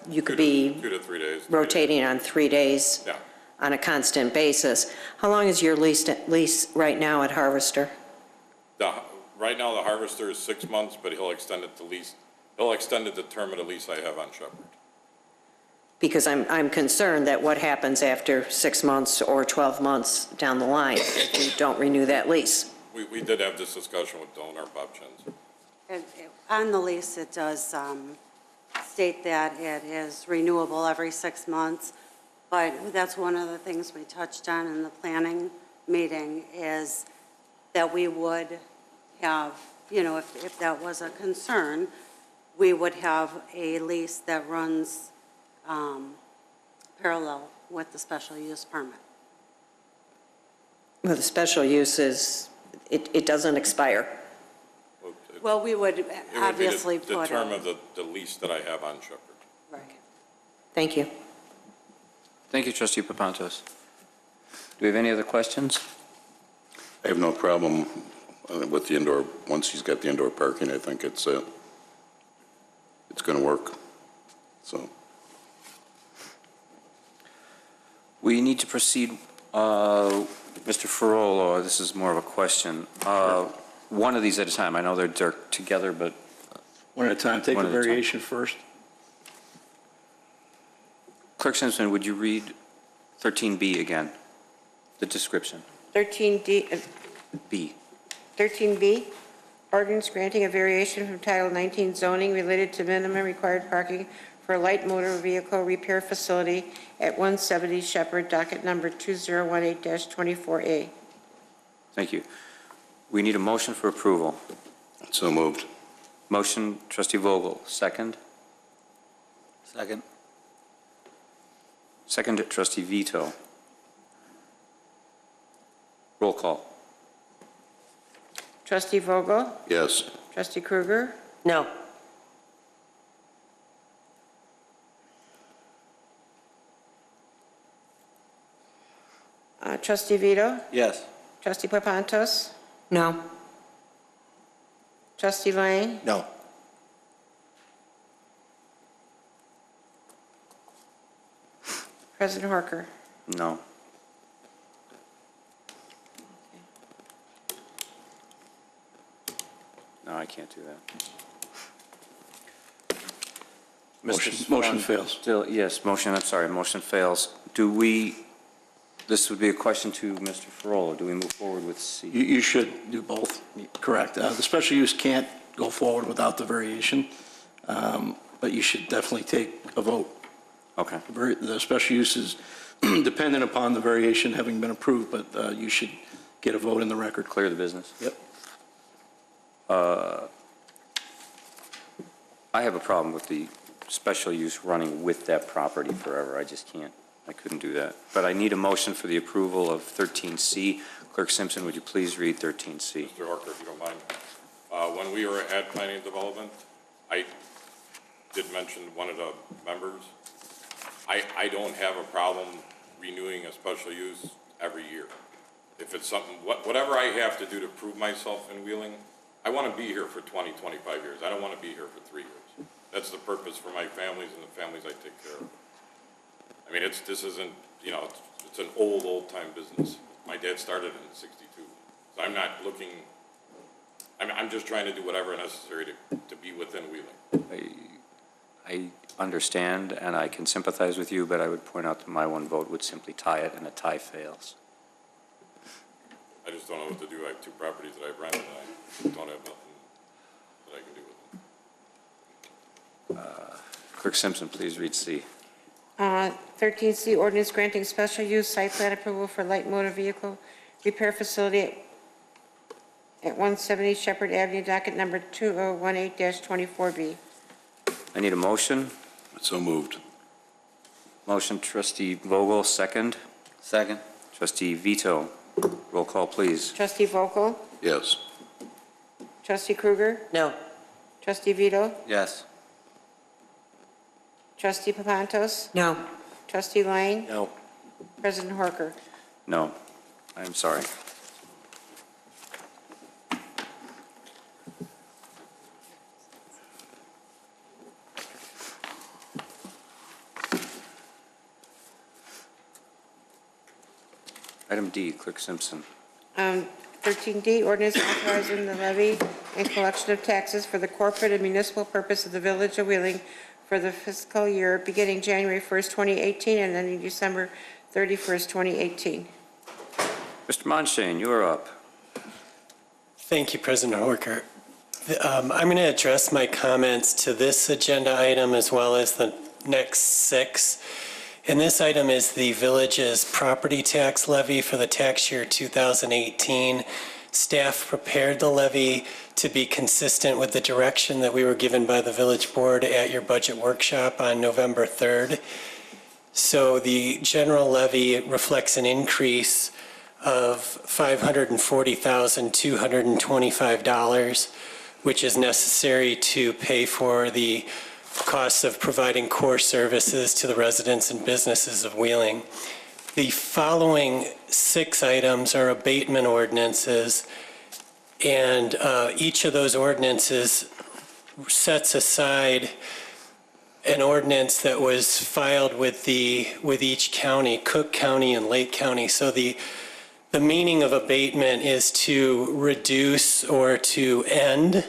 you could be 2 to 3 days. rotating on 3 days Yeah. on a constant basis. How long is your lease right now at Harvester? Right now, the harvester is 6 months, but he'll extend it the term of the lease I have on Shepard. Because I'm concerned that what happens after 6 months or 12 months down the line if you don't renew that lease? We did have this discussion with Donor Bob Chins. On the lease, it does state that it is renewable every 6 months, but that's one of the things we touched on in the planning meeting, is that we would have, if that was a concern, we would have a lease that runs parallel with the special use permit. Well, the special use is, it doesn't expire. Well, we would It would be obviously the put term of the lease that I have on Shepard. Right. Thank you. Thank you, Trustee Papantos. Do we have any other questions? I have no problem with the indoor, once he's got the indoor parking, I think it's going to work, so. We need to proceed, Mr. Ferrolo, this is more of a question. One of these at a time. I know they're together, but. One at a time. Take the variation first. Clerk Simpson, would you read 13B again? The description. 13D, B. 13B, ordinance granting a variation from Title 19 zoning related to minimum required parking for a light motor vehicle repair facility at 170 Shepard, docket number 2018-24A. Thank you. We need a motion for approval. So moved. Motion, Trustee Vogel. Second? Second. Second, Trustee Vito. Roll call. Trustee Vogel? Yes. Trustee Krueger? No. Trustee Vito? Yes. Trustee Papantos? No. Trustee Lang? No. President Horker? No. No, I can't do that. Motion fails. Still, yes, motion, I'm sorry, motion fails. This would be a question to Mr. Ferrolo. Do we move forward with C? You should do both, correct. The special use can't go forward without the variation, but you should definitely take a vote. Okay. The special use is dependent upon the variation having been approved, but you should get a vote in the record. Clear the business? Yep. I have a problem with the special use running with that property forever. I just can't. I couldn't do that. But I need a motion for the approval of 13C. Clerk Simpson, would you please read 13C? Mr. Horker, if you don't mind. When we were at Planning and Development, I did mention one of the members. I don't have a problem renewing a special use every year. If it's something, whatever I have to do to prove myself in Wheeling, I want to be here for 20, 25 years. I don't want to be here for 3 years. That's the purpose for my families and the families I take care of. I mean, this isn't, it's an old-time business. My dad started in '62. So I'm not looking, I'm just trying to do whatever necessary to be within Wheeling. understand and I can sympathize with you, but I would point out that my one vote would simply tie it, and a tie fails. I just don't know what to do. I have two properties that I've rented, and I don't have nothing that I can do with them. Clerk Simpson, please read C. 13C, ordinance granting special use site plan approval for light motor vehicle repair facility at 170 Shepard Avenue, docket number 2018-24B. I need a motion. So moved. Motion, trustee Vogel, second. Second. Trustee Vito, roll call, please. Trustee Vogel? Yes. Trustee Krueger? No. Trustee Vito? Yes. Trustee Papantos? No. Trustee Lang? No. President Horker? No, I'm sorry. Item D, Clerk Simpson. 13D, ordinance authorizing the levy and collection of taxes for the corporate and municipal purpose of the Village of Wheeling for the fiscal year beginning January 1st, 2018 and ending December 31st, 2018. Mr. Monshane, you are up. Thank you, President Horker. I'm going to address my comments to this agenda item as well as the next 6. And this item is the village's property tax levy for the tax year 2018. Staff prepared the levy to be consistent with the direction that we were given by the village board at your budget workshop on November 3rd. So the general levy reflects an increase of $540,225, which is necessary to pay for the costs of providing core services to the residents and businesses of Wheeling. The following 6 items are abatement ordinances, and each of those ordinances sets aside an ordinance that was filed with each county, Cook County and Lake County. So the meaning of abatement is to reduce or to end.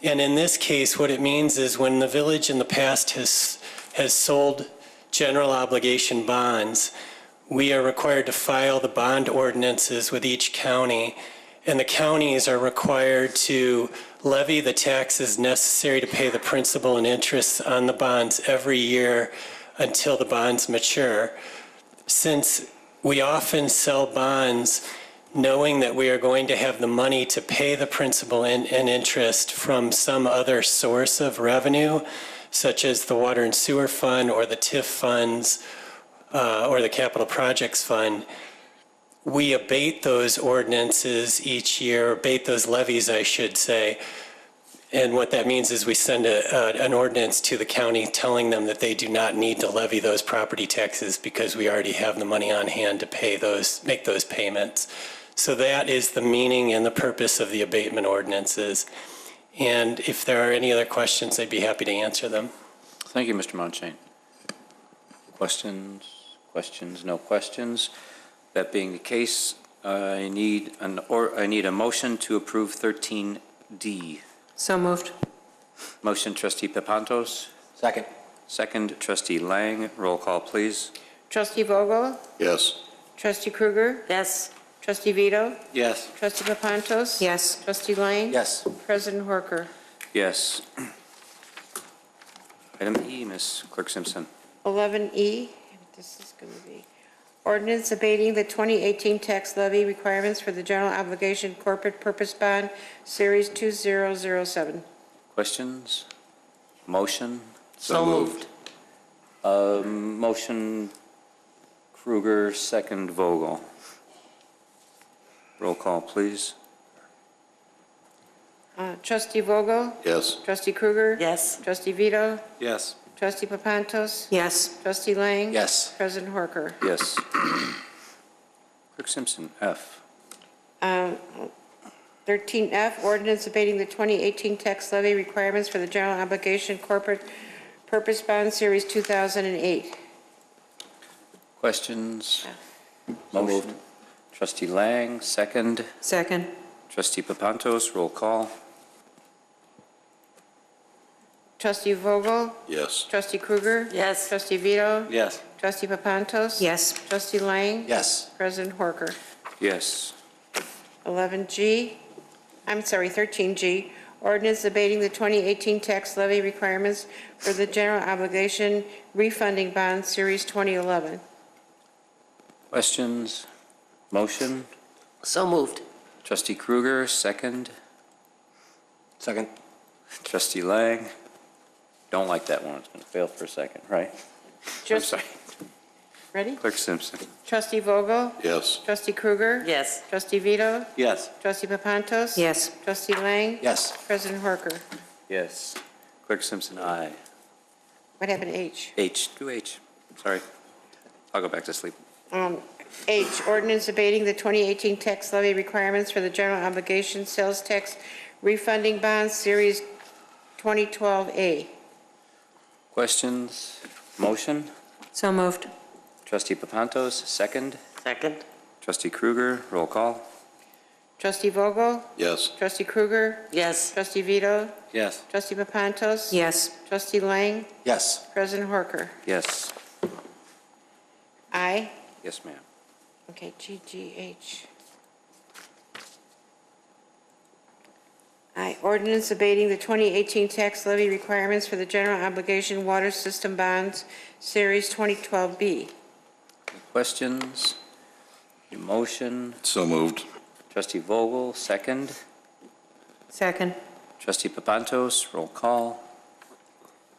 And in this case, what it means is when the village in the past has sold general obligation bonds, we are required to file the bond ordinances with each county, and the counties are required to levy the taxes necessary to pay the principal and interest on the bonds every year until the bonds mature. Since we often sell bonds knowing that we are going to have the money to pay the principal and interest from some other source of revenue, such as the Water and Sewer Fund or the TIF funds or the Capital Projects Fund, we abate those ordinances each year, abate those levies, I should say. And what that means is we send an ordinance to the county telling them that they do not need to levy those property taxes because we already have the money on hand to pay those, make those payments. So that is the meaning and the purpose of the abatement ordinances. And if there are any other questions, I'd be happy to answer them. Thank you, Mr. Monshane. Questions? Questions? No questions. That being the case, I need a motion to approve 13D. So moved. Motion, Trustee Papantos. Second. Second, Trustee Lang. Roll call, please. Trustee Vogel? Yes. Trustee Krueger? Yes. Trustee Vito? Yes. Trustee Papantos? Yes. Trustee Lang? Yes. President Horker? Yes. Item E, Ms. Clerk Simpson. 11E, this is going to be ordinance abating the 2018 tax levy requirements for the general obligation corporate purpose bond, Series 2007. Questions? Motion? So moved. Motion Krueger, second Vogel. Roll call, please. Trustee Vogel? Yes. Trustee Krueger? Yes. Trustee Vito? Yes. Trustee Papantos? Yes. Trustee Lang? Yes. President Horker? Yes. Clerk Simpson, F. 13F, ordinance abating the 2018 tax levy requirements for the general obligation corporate purpose bond, Series 2008. Questions? Motion. Trustee Lang, second. Second. Trustee Papantos, roll call. Trustee Vogel? Yes. Trustee Krueger? Yes. Trustee Vito? Yes. Trustee Papantos? Yes. Trustee Lang? Yes. President Horker. Yes. 13G, ordinance abating the 2018 tax levy requirements for the general obligation refunding bond, Series 2011. Questions? Motion? So moved. Trustee Krueger, second. Second. Trustee Lang. Don't like that one. It's going to fail for a second, right? I'm Just sorry. ready? Clerk Simpson. Trustee Vogel? Yes. Trustee Krueger? Yes. Trustee Vito? Yes. Trustee Papantos? Yes. Trustee Lang? Yes. President Horker. Yes. Clerk Simpson, aye. What happened to H? H. Do H. Sorry. I'll go back to sleep. H, ordinance abating the 2018 tax levy requirements for the general obligation sales tax refunding bonds, Series 2012A. Questions? Motion? So moved. Trustee Papantos, second. Second. Trustee Krueger, roll call. Trustee Vogel? Yes. Trustee Krueger? Yes. Trustee Vito? Yes. Trustee Papantos? Yes. Trustee Lang? Yes. President Horker. Yes. I? Yes, ma'am. Okay, GGH. I, ordinance abating the 2018 tax levy requirements for the general obligation water system bonds, Series 2012B. Questions? Your motion? So moved. Trustee Vogel, second. Second. Trustee Papantos, roll call.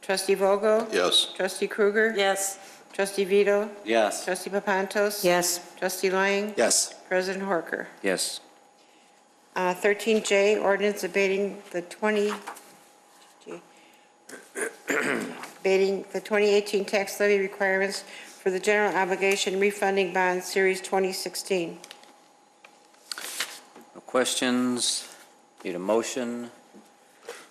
Trustee Vogel? Yes. Trustee Krueger? Yes. Trustee Vito? Yes. Trustee Papantos? Yes. Trustee Lang? Yes. President Horker. Yes. 13J, ordinance abating the 2018 tax levy requirements for the general obligation refunding bond, Series 2016. No questions? Need a motion?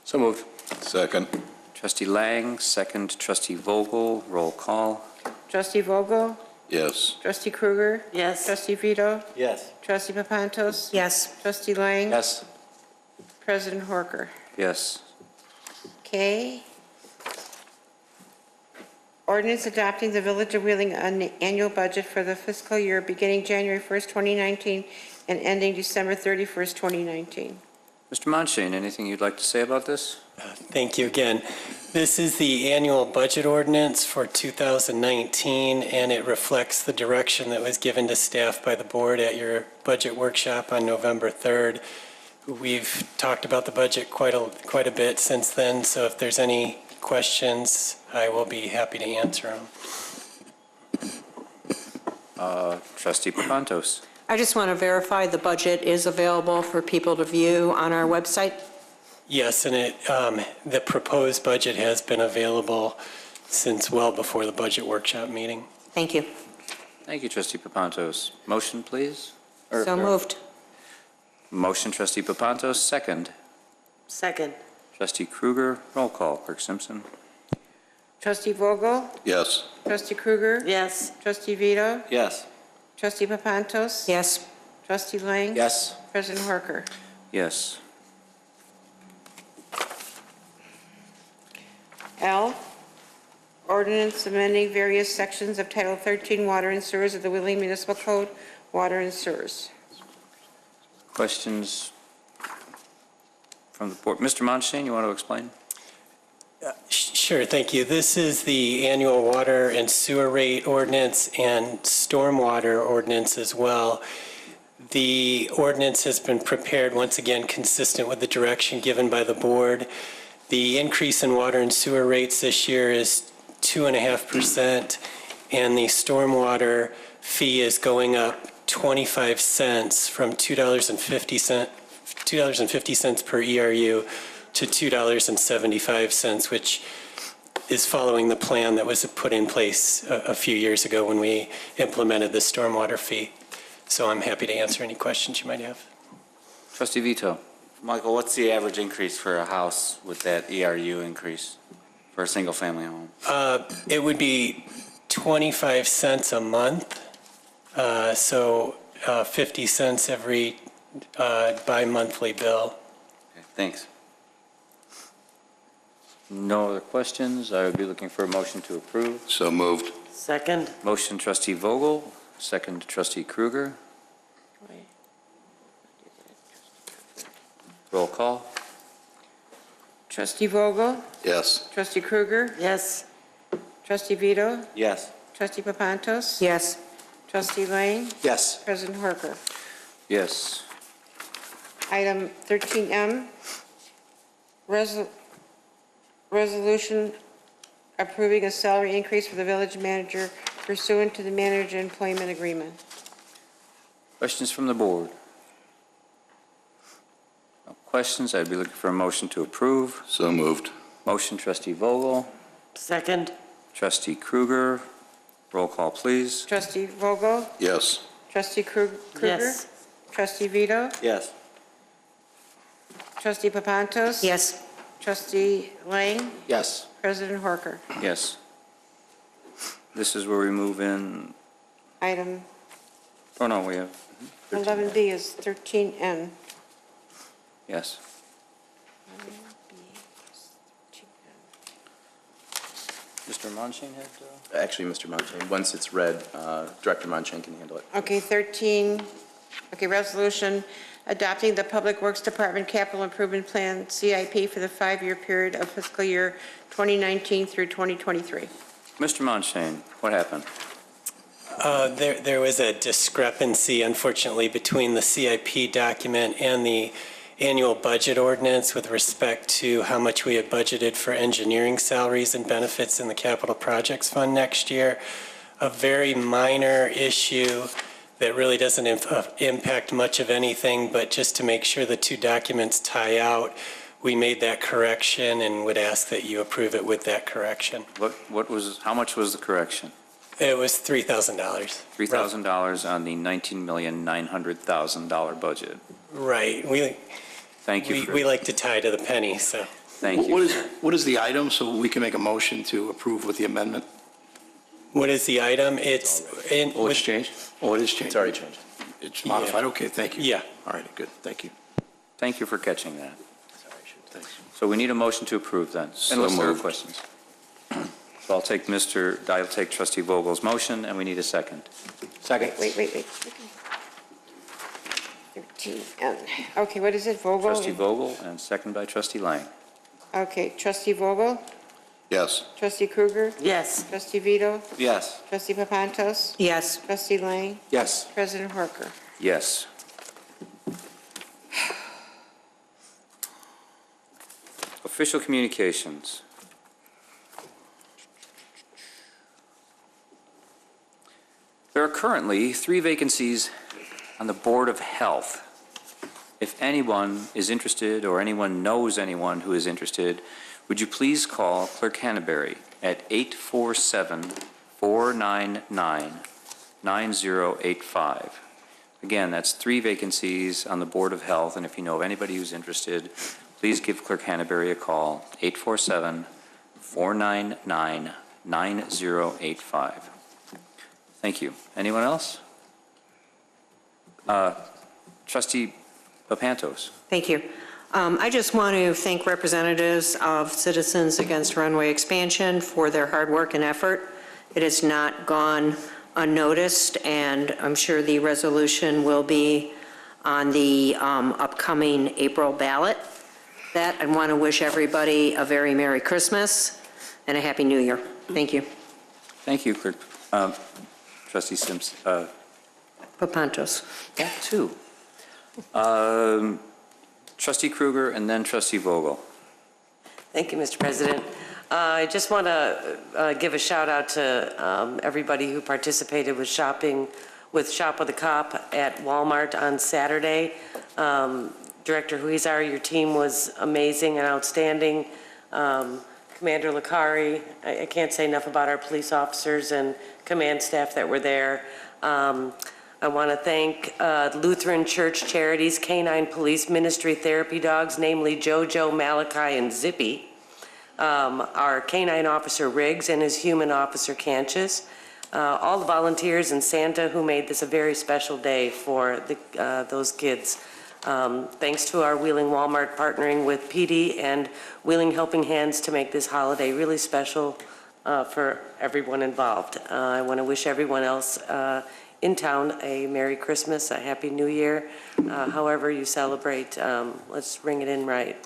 So moved. Second. Trustee Lang, second. Trustee Vogel, roll call. Trustee Vogel? Yes. Trustee Krueger? Yes. Trustee Vito? Yes. Trustee Papantos? Yes. Trustee Lang? Yes. President Horker. Yes. Okay. Ordinance adopting the Village of Wheeling annual budget for the fiscal year beginning January 1st, 2019 and ending December 31st, 2019. Mr. Monshane, anything you'd like to say about this? Thank you again. This is the annual budget ordinance for 2019, and it reflects the direction that was given to staff by the board at your budget workshop on November 3rd. We've talked about the budget quite a bit since then, so if there's any questions, I will be happy to answer them. Trustee Papantos. I just want to verify the budget is available for people to view on our website. Yes, and the proposed budget has been available since well before the budget workshop meeting. Thank you. Thank you, Trustee Papantos. Motion, please? So moved. Motion, Trustee Papantos, second. Second. Trustee Krueger, roll call. Clerk Simpson. Trustee Vogel? Yes. Trustee Krueger? Yes. Trustee Vito? Yes. Trustee Papantos? Yes. Trustee Lang? Yes. President Horker. Yes. L, ordinance amending various sections of Title 13 Water and Sewers of the Wheeling Municipal Code, Water and Sewers. Questions from the board? Mr. Monshane, you want to explain? Sure, thank you. This is the annual water and sewer rate ordinance and stormwater ordinance as well. The ordinance has been prepared, once again, consistent with the direction given by the board. The increase in water and sewer rates this year is 2.5%, and the stormwater fee is going up 25 cents from $2.50 per ERU to $2.75, which is following the plan that was put in place a few years ago when we implemented the stormwater fee. So I'm happy to answer any questions you might have. Trustee Vito. Michael, what's the average increase for a house with that ERU increase for a single-family home? It would be 25 cents a month, so 50 cents every bi-monthly bill. Okay, thanks. No other questions. I would be looking for a motion to approve. So moved. Second. Motion trustee Vogel, second trustee Kruger. Roll call. Trustee Vogel? Yes. Trustee Kruger? Yes. Trustee Vito? Yes. Trustee Papantos? Yes. Trustee Lang? Yes. President Horker. Yes. Item 13M, resolution approving a salary increase for the village manager pursuant to the manager employment agreement. Questions from the board? No questions. I'd be looking for a motion to approve. So moved. Motion trustee Vogel, Second. trustee Kruger. Roll call, please. Trustee Vogel? Yes. Trustee Kruger? Yes. Trustee Vito? Yes. Trustee Papantos? Yes. Trustee Lang? Yes. President Horker. Yes. This is where we move in, Item oh no, we have, 11B is 13N. yes. Mr. Monchain had, Actually, Mr. Monchain, once it's read, Director Monchain can handle it. Okay, 13, okay, resolution adopting the Public Works Department Capital Improvement Plan, CIP, for the 5-year period of fiscal year 2019 through 2023. Mr. Monchain, what happened? There was a discrepancy, unfortunately, between the CIP document and the annual budget ordinance with respect to how much we had budgeted for engineering salaries and benefits in the Capital Projects Fund next year. A very minor issue that really doesn't impact much of anything, but just to make sure the two documents tie out, we made that correction and would ask that you approve it with that correction. How much was the correction? It was $3,000. $3,000 on the $19,900,000 budget. Right. Thank you. We like to tie to the penny, so. Thank you. What is the item, so we can make a motion to approve with the amendment? What is the item? It's in. Oh, it's changed? Oh, it is changed. It's already changed. It's modified, okay, thank you. Yeah. All right, good, thank you. Thank you for catching that. Thanks. So we need a motion to approve then, So unless there are moved. questions. So I'll take trustee Vogel's motion, and we need a second. Second. Wait. 13N. Okay, what is it, Vogel? Trustee Vogel, and second by trustee Lang. Okay, trustee Vogel? Yes. Trustee Kruger? Yes. Trustee Vito? Yes. Trustee Papantos? Yes. Trustee Lang? Yes. President Horker. Yes. Official communications. There are currently 3 vacancies on the Board of Health. If anyone is interested or anyone knows anyone who is interested, would you please call Clerk Hannaberry at 847-499-9085. Again, that's 3 vacancies on the Board of Health, and if you know of anybody who's interested, please give Clerk Hannaberry a call, 847-499-9085. Thank you. Anyone else? Trustee Papantos. Thank you. I just want to thank representatives of Citizens Against Runway Expansion for their hard work and effort. It has not gone unnoticed, and I'm sure the resolution will be on the upcoming April ballot. That, I want to wish everybody a very Merry Christmas and a Happy New Year. Thank you. Thank you, Clerk. Trustee Simpson. Papantos. That too. Trustee Kruger and then Trustee Vogel. Thank you, Mr. President. I just want to give a shout out to everybody who participated with shopping with Shop with a Cop at Walmart on Saturday. Director Huizar, your team was amazing and outstanding. Commander Licari, I can't say enough about our police officers and command staff that were there. I want to thank Lutheran Church Charities Canine Police Ministry Therapy Dogs, namely JoJo, Malachi, and Zippy. Our canine officer Riggs and his human officer Canches. All the volunteers and Santa who made this a very special day for those kids. Thanks to our Wheeling Walmart partnering with PD and Wheeling Helping Hands to make this holiday really special for everyone involved. I want to wish everyone else in town a Merry Christmas, a Happy New Year. However you celebrate, let's ring it in right.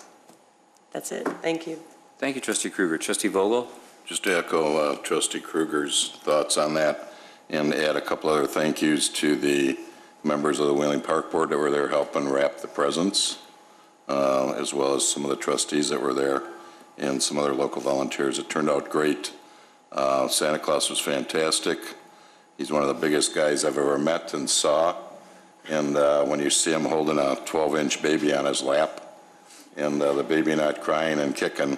That's it. Thank you. Thank you, Trustee Kruger. Trustee Vogel? Just to echo Trustee Kruger's thoughts on that and add a couple other thank yous to the members of the Wheeling Park Board that were there helping wrap the presents, as well as some of the trustees that were there and some other local volunteers. It turned out great. Santa Claus was fantastic. He's one of the biggest guys I've ever met and saw. And when you see him holding a 12-inch baby on his lap and the baby not crying and kicking,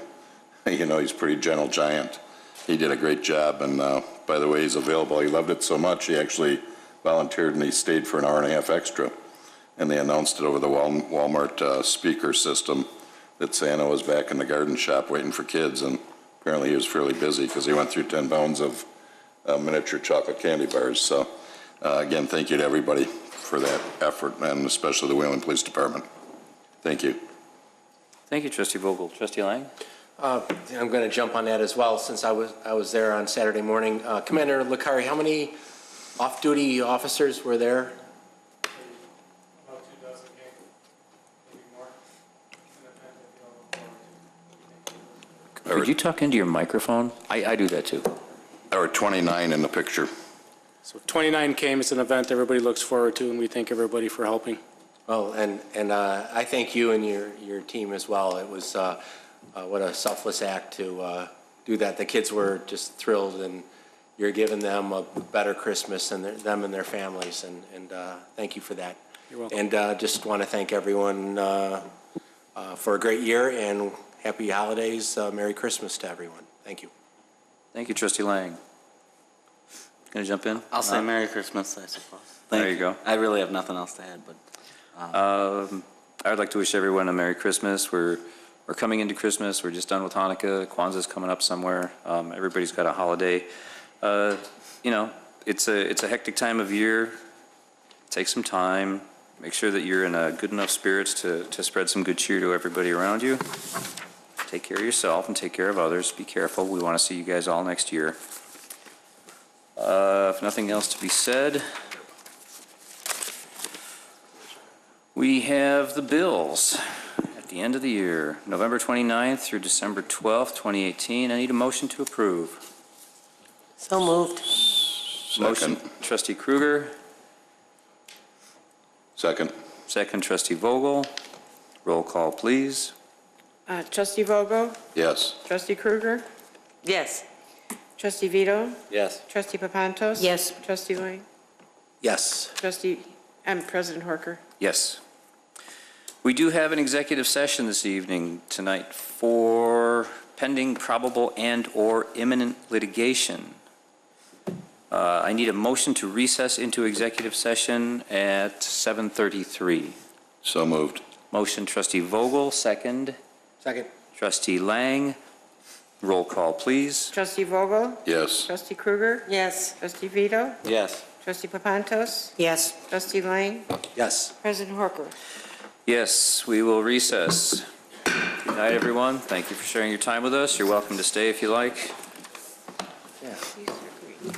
you know, he's a pretty gentle giant. He did a great job. And by the way, he's available. He loved it so much, he actually volunteered and he stayed for an hour and a half extra. And they announced it over the Walmart speaker system that Santa was back in the garden shop waiting for kids. And apparently he was fairly busy because he went through 10 pounds of miniature chocolate candy bars. So again, thank you to everybody for that effort, and especially the Wheeling Police Department. Thank you. Thank you, Trustee Vogel. Trustee Lang? I'm going to jump on that as well, since I was there on Saturday morning. Commander Licari, how many off-duty officers were there? About 2 dozen, maybe more. Could you talk into your microphone? I do that too. There were 29 in the picture. So 29 came. It's an event everybody looks forward to, and we thank everybody for helping. Well, and I thank you and your team as well. It was what a selfless act to do that. The kids were just thrilled, and you're giving them a better Christmas and them and their families, and thank you for that. You're welcome. And just want to thank everyone for a great year, and happy holidays, Merry Christmas to everyone. Thank you. Thank you, Trustee Lang. Going to jump in? I'll say Merry Christmas, I suppose. There you go. I really have nothing else to add, but. I would like to wish everyone a Merry Christmas. We're coming into Christmas. We're just done with Hanukkah. Kwanzaa's coming up somewhere. Everybody's got a holiday. You know, it's a hectic time of year. Take some time. Make sure that you're in a good enough spirits to spread some good cheer to everybody around you. Take care of yourself and take care of others. Be careful. We want to see you guys all next year. If nothing else to be said, we have the bills at the end of the year, November 29th through December 12th, 2018. I need a motion to approve. So moved. Motion, Trustee Kruger. Second. Second, Trustee Vogel. Roll call, please. Trustee Vogel? Yes. Trustee Kruger? Yes. Trustee Vito? Yes. Trustee Papantos? Yes. Trustee Lang? Yes. President Horker? Yes. We do have an executive session this evening tonight for pending probable and/or imminent litigation. I need a motion to recess into executive session at 7:33. So moved. Motion, Trustee Vogel, second. Second. Trustee Lang. Roll call, please. Trustee Vogel? Yes. Trustee Kruger? Yes. Trustee Vito? Yes. Trustee Papantos? Yes. Trustee Lang? Yes. President Horker? Yes, we will recess. Good night, everyone. Thank you for sharing your time with us. You're welcome to stay if you like. Yeah. Please agree.